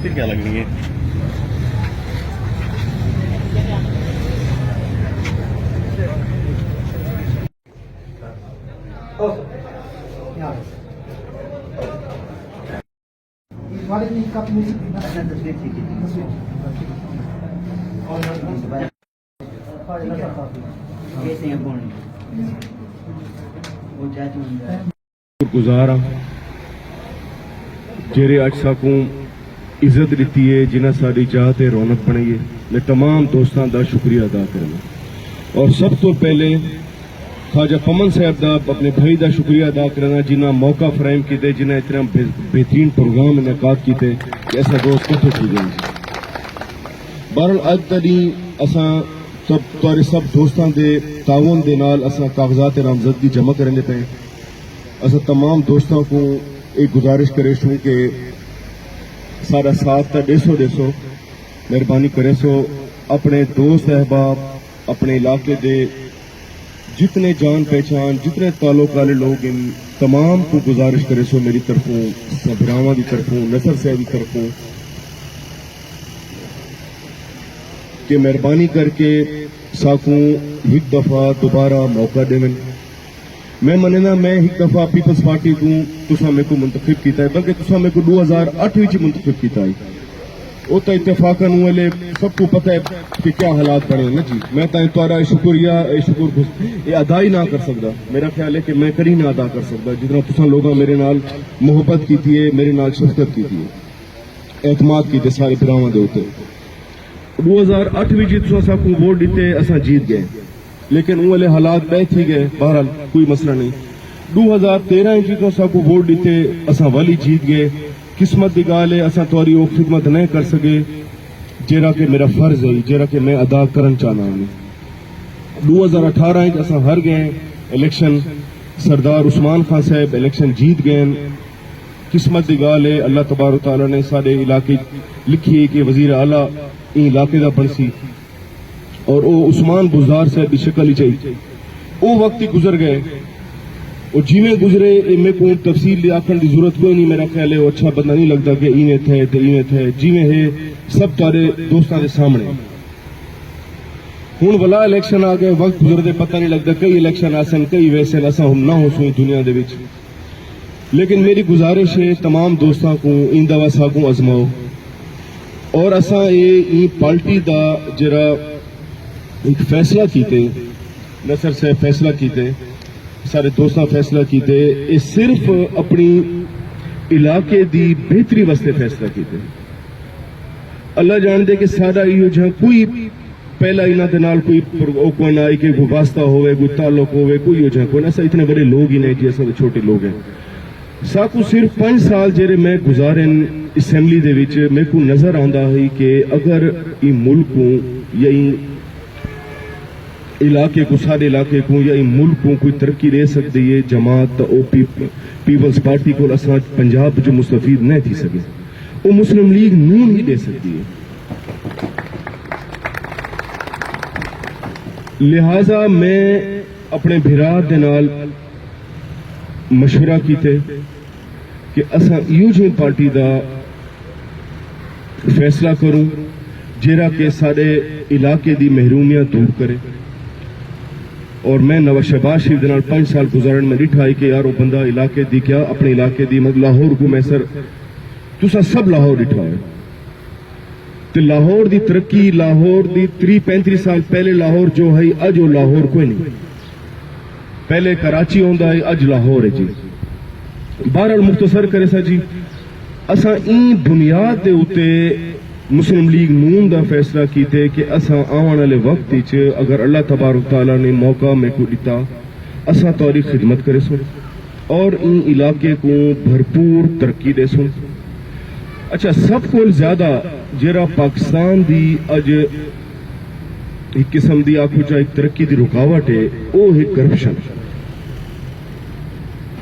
پھر کیا لگنی ہے؟ گزارا جیرے اج ساکوں عزت دیتی ہے جنہ ساری چاہتے رونق بنائی ہے میں تمام دوستاں دا شکریہ ادا کرنا اور سب تو پہلے خواجہ پمن صاحب دا اپنے بھائی دا شکریہ ادا کرنا جنہ موقع فراہم کیتے جنہ اتنا بہترین پروگرام انعقاد کیتے کہ ایسا دوست کتوں کی گئی. بہرحال اج تک اساں سب دوستاں دے تعاون دے نال اساں کاغذات نامزدگی جمع کرنے پہ اساں تمام دوستوں کو ایک گزارش کرے سوں کہ سارا ساتھ تا 150 مہربانی کرے سو اپنے دوست احباب اپنے علاقے دے جتنے جان پہچان جتنے تعلق والے لوگ ان تمام کو گزارش کرے سو میری طرفوں سبراواں دی طرفوں نصر صاحب دی طرفوں کہ مہربانی کر کے ساکوں ایک دفعہ دوبارہ موقع دے میں مننا میں ایک دفعہ پیپلز پارٹی کو تساں میں کو منتخب کیتا ہے بلکہ تساں میں کو 2008 وچ منتخب کیتا ہے وہ تو اتفاقاً والے سب کو پتہ ہے کہ کیا حالات بنے نا جی میں تمہارا شکریہ یہ ادا ہی نہ کر سکتا. میرا خیال ہے کہ میں کری نہ ادا کر سکتا جتنا تساں لوگاں میرے نال محبت کیتی ہے میرے نال شفقت کیتی ہے اعتماد کیتے سارے براواں دے اوتے. 2008 وچ تساں سب کو ووٹ دیتے اساں جیت گئے لیکن وہ والے حالات بہ تھی گئے. بہرحال کوئی مسئلہ نہیں. 2013 وچ تساں سب کو ووٹ دیتے اساں والی جیت گئے. قسمت دی گال ہے اساں تہاڈی وہ خدمت نہیں کر سکے جیڑا کہ میرا فرض ہے جیڑا کہ میں ادا کرن چاہنا ہوں. 2018 وچ اساں ہر گئے الیکشن سردار عثمان خان صاحب الیکشن جیت گئے. قسمت دی گال ہے اللہ تبارک تعالی نے سارے علاقے لکھی ہے کہ وزیر اعلیٰ این علاقے دا بنسی اور وہ عثمان بزدار صاحب کی شکل ہی چاہیے. وہ وقت ہی گزر گئے اور جی میں گزرے میں کوئی تفصیل آخر کی ضرورت کوئی نہیں. میرا خیال ہے وہ اچھا بندہ نہیں لگتا کہ ایویں تھے تو ایویں تھے جی میں ہے سب تارے دوستوں کے سامنے. ہوں ولا الیکشن آ گئے وقت گزرتے پتہ نہیں لگتا کئی الیکشن آسن کئی ویسے ایسا ہم نہ ہو سوئی دنیا دے وچ. لیکن میری گزارش ہے تمام دوستوں کو ان دوا ساکوں ازماؤ اور اساں یہ پارٹی دا جرا ایک فیصلہ کیتے نصر صاحب فیصلہ کیتے سارے دوستاں فیصلہ کیتے یہ صرف اپنی علاقے دی بہتری واسطے فیصلہ کیتے. اللہ جان دے کہ سارا یہ جہاں کوئی پہلا انہاں دے نال کوئی نہ آئی کہ کوئی واسطہ ہوئے کوئی تعلق ہوئے کوئی جہاں کوئی ایسا اتنے بڑے لوگ ہی نہیں جی ایسا چھوٹے لوگ ہیں. ساکو صرف 5 سال جیرے میں گزارن اسمبلی دے وچ میں کو نظر آندا ہے کہ اگر یہ ملک کو یا علاقے کو سارے علاقے کو یا ملک کو کوئی ترقی دے سکتی ہے جماعت او پیپلز پارٹی کو اساں پنجاب جو مستفید نہیں تھی سکے وہ مسلم لیگ نون ہی دے سکتی ہے. لہذا میں اپنے بھرا دے نال مشورہ کیتے کہ اساں ایو جی پارٹی دا فیصلہ کروں جیرا کہ سارے علاقے دی محرومیاں دور کرے. اور میں نواز شہباز شریف دے 5 سال گزارن میں ڈٹھائی کہ یار وہ بندہ علاقے دی کیا اپنے علاقے دی مطلب لاہور کو میں سر تسا سب لاہور ڈٹھا ہے تو لاہور دی ترقی لاہور دی 30-35 سال پہلے لاہور جو ہے اج وہ لاہور کوئی نہیں. پہلے کراچی ہوندا ہے اج لاہور ہے جی. بہرحال مختصر کرے سا جی اساں این بنیاد دے اوتے مسلم لیگ نون دا فیصلہ کیتے کہ اساں آنے والے وقت وچ اگر اللہ تبارک تعالی نے موقع میں کو دیتا اساں تاریخ خدمت کرے سن اور ان علاقے کو بھرپور ترقی دے سن. اچھا سب کو زیادہ جرا پاکستان دی اج ایک قسم دی آخو چاہے ایک ترقی دی رکاوٹ ہے وہ ہے کرپشن.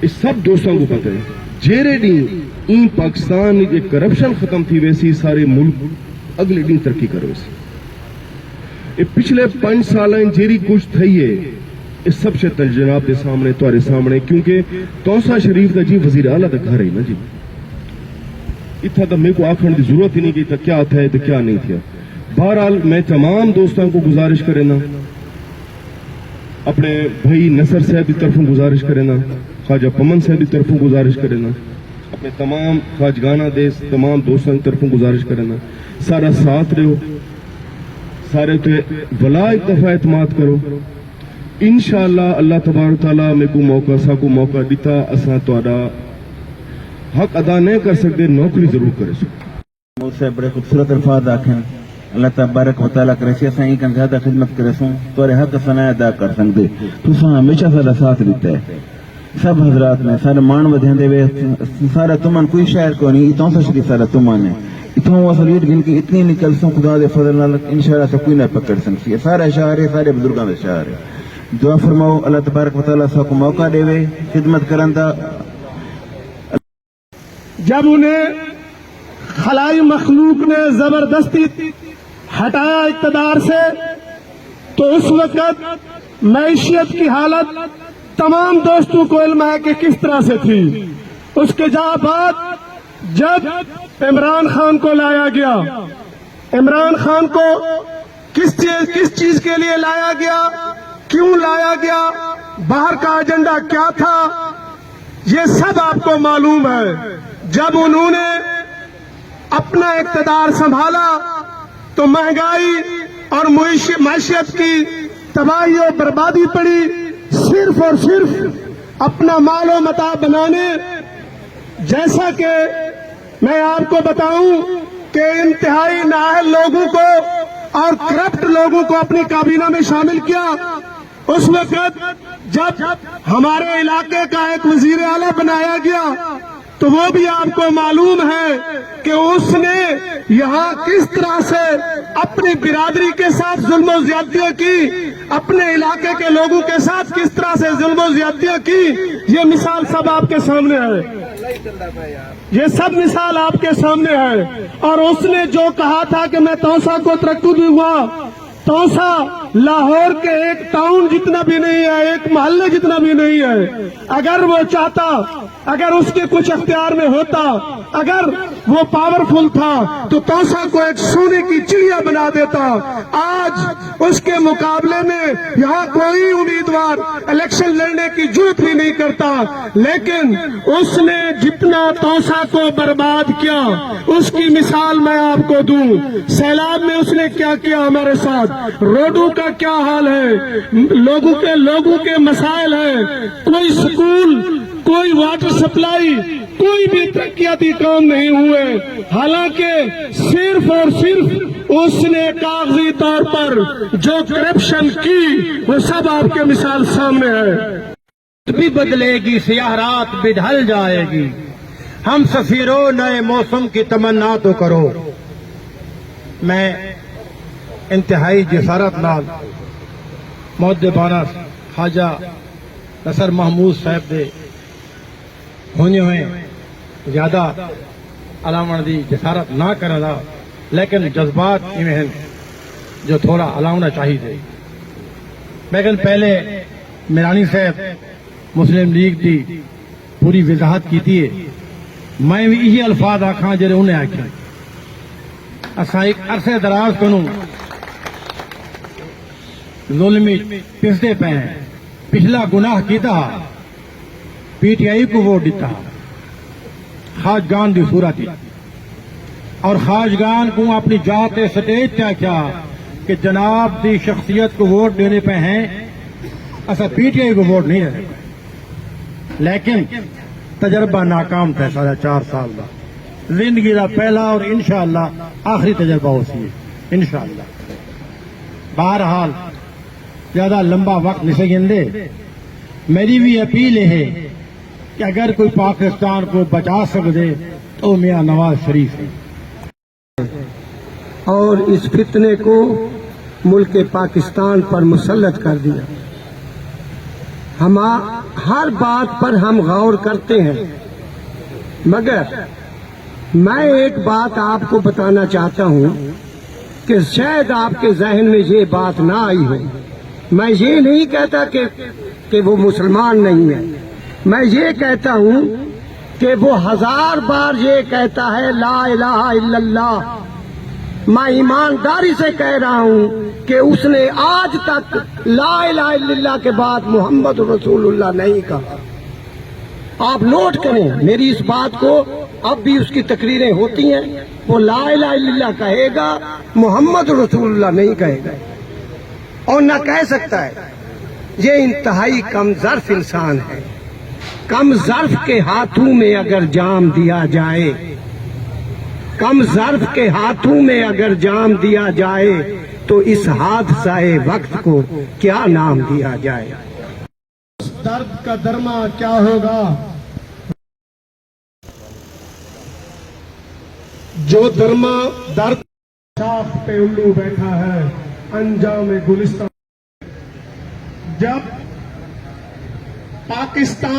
اس سب دوستوں کو پتہ ہے جیرے دن این پاکستان کی کرپشن ختم تھی ویسی سارے ملک اگلے دن ترقی کرو سی. یہ پچھلے 5 سال جیری کچھ تھی ہے یہ سب سے جناب کے سامنے تمہارے سامنے کیونکہ توسا شریف کا جی وزیر اعلیٰ کا گھر ہے نا جی اتنا تو میرے کو آخر کی ضرورت ہی نہیں کہ کیا تھا تو کیا نہیں تھا. بہرحال میں تمام دوستوں کو گزارش کرے نا، اپنے بھائی نصر صاحب کی طرفوں گزارش کرے نا، خواجہ پمن صاحب کی طرفوں گزارش کرے نا، اپنے تمام خواجگانہ دیس تمام دوستوں کی طرفوں گزارش کرے نا، سارا ساتھ رہو، سارے تے بلا ایک دفعہ اعتماد کرو. انشاءاللہ اللہ تبارک تعالیٰ میں کو موقع سا کو موقع دیتا اساں تہاڈا حق ادا نہیں کر سکتے، نوکری ضرور کرے سو. مجھ سے بڑے خوبصورت الفاظ آکھیں اللہ تبارک و تعالیٰ کرے سی اساں ایک زیادہ خدمت کرے سوں تورے حق سنا ادا کر سکتے. تساں ہمیشہ سارا ساتھ دیتا ہے سب حضرات نے سارے مان ودھیندے وے سارا تمن کوئی شہر کو نہیں اتوں سے شریف سارا تمن ہے اتوں اصلیت گن کے اتنی نکل سوں خدا دے فضل نال انشاءاللہ سے کوئی نہ پکڑ سکتی ہے. سارے شہر ہے سارے بزرگاں دے شہر ہے. دعا فرماؤ اللہ تبارک و تعالیٰ سب کو موقع دے وے خدمت کرن دا. جب انہیں خلائی مخلوق نے زبردستی ہٹایا اقتدار سے تو اس وقت معیشت کی حالت تمام دوستوں کو علم ہے کہ کس طرح سے تھی. اس کے بعد جب عمران خان کو لایا گیا، عمران خان کو کس چیز کے لیے لایا گیا، کیوں لایا گیا، باہر کا ایجنڈا کیا تھا، یہ سب آپ کو معلوم ہے. جب انہوں نے اپنا اقتدار سنبھالا تو مہنگائی اور معیشت کی تباہی و بربادی پڑی، صرف اور صرف اپنا مال و متاع بنانے. جیسا کہ میں آپ کو بتاؤں کہ انتہائی نااہل لوگوں کو اور کرپٹ لوگوں کو اپنی کابینہ میں شامل کیا. اس وقت جب ہمارے علاقے کا ایک وزیر اعلیٰ بنایا گیا تو وہ بھی آپ کو معلوم ہے کہ اس نے یہاں کس طرح سے اپنی برادری کے ساتھ ظلم و زیادتیاں کی، اپنے علاقے کے لوگوں کے ساتھ کس طرح سے ظلم و زیادتیاں کی. یہ مثال سب آپ کے سامنے ہے، یہ سب مثال آپ کے سامنے ہے. اور اس نے جو کہا تھا کہ میں توسا کو ترقی دوں گا، توسا لاہور کے ایک ٹاؤن جتنا بھی نہیں ہے، ایک محلے جتنا بھی نہیں ہے. اگر وہ چاہتا، اگر اس کے کچھ اختیار میں ہوتا، اگر وہ پاورفل تھا تو توسا کو ایک سونے کی چڑیا بنا دیتا. آج اس کے مقابلے میں یہاں کوئی امیدوار الیکشن لڑنے کی جرات بھی نہیں کرتا. لیکن اس نے جتنا توسا کو برباد کیا اس کی مثال میں آپ کو دوں. سیلاب میں اس نے کیا کیا ہمارے ساتھ، روڈوں کا کیا حال ہے، لوگوں کے مسائل ہیں، کوئی سکول، کوئی واٹر سپلائی، کوئی بھی ترقیاتی کام نہیں ہوئے. حالانکہ صرف اور صرف اس نے کاغذی طور پر جو کرپشن کی وہ سب آپ کے مثال سامنے ہے. بھی بدلے گی، سیاہ رات بھی ڈھل جائے گی، ہم سفیروں نئے موسم کی تمنا تو کرو. میں انتہائی جسارت نال مؤدبانہ خواجہ نصر محمود صاحب دے ہونے ہوئے زیادہ علاوہ دی جسارت نہ کرنا، لیکن جذبات ایویں جو تھوڑا علاوہ چاہیے. لیکن پہلے میرانی صاحب مسلم لیگ دی پوری وضاحت کی ہے، میں بھی یہی الفاظ آکھاں جڑے انہیں آکھے. اساں ایک عرصے دراز کنوں ظلمی پسدے پہ ہیں، پچھلا گناہ کیتا پی ٹی آئی کو ووٹ دیتا، خواجگان دی صورت ہی، اور خواجگان کو اپنی جات سٹیج پہ کیا کہ جناب دی شخصیت کو ووٹ دینے پہ ہیں، ایسا پی ٹی آئی کو ووٹ نہیں ہے. لیکن تجربہ ناکام تھا 4.5 سال کا، زندگی کا پہلا اور انشاءاللہ آخری تجربہ ہو سی انشاءاللہ. بہرحال زیادہ لمبا وقت نہیں گندے. میری بھی اپیل ہے کہ اگر کوئی پاکستان کو بچا سکے تو میاں نواز شریف ہے، اور اس فتنے کو ملک پاکستان پر مسلط کر دیا. ہم ہر بات پر ہم غور کرتے ہیں، مگر میں ایک بات آپ کو بتانا چاہتا ہوں کہ شاید آپ کے ذہن میں یہ بات نہ آئی ہو. میں یہ نہیں کہتا کہ وہ مسلمان نہیں ہے، میں یہ کہتا ہوں کہ وہ 1000 بار یہ کہتا ہے لا الہ الا اللہ، میں ایمانداری سے کہہ رہا ہوں کہ اس نے آج تک لا الہ الا اللہ کے بعد محمد رسول اللہ نہیں کہا۔ آپ نوٹ کریں میری اس بات کو، اب بھی اس کی تقریریں ہوتی ہیں، وہ لا الہ الا اللہ کہے گا، محمد رسول اللہ نہیں کہے گا، اور نہ کہہ سکتا ہے۔ یہ انتہائی کم ظرف انسان ہے۔ کم ظرف کے ہاتھوں میں اگر جام دیا جائے، کم ظرف کے ہاتھوں میں اگر جام دیا جائے تو اس حادثہ وقت کو کیا نام دیا جائے؟ درد کا درما کیا ہوگا؟ جو درما درد شاخ پہ الو بیٹھا ہے انجام گلستان۔ جب پاکستان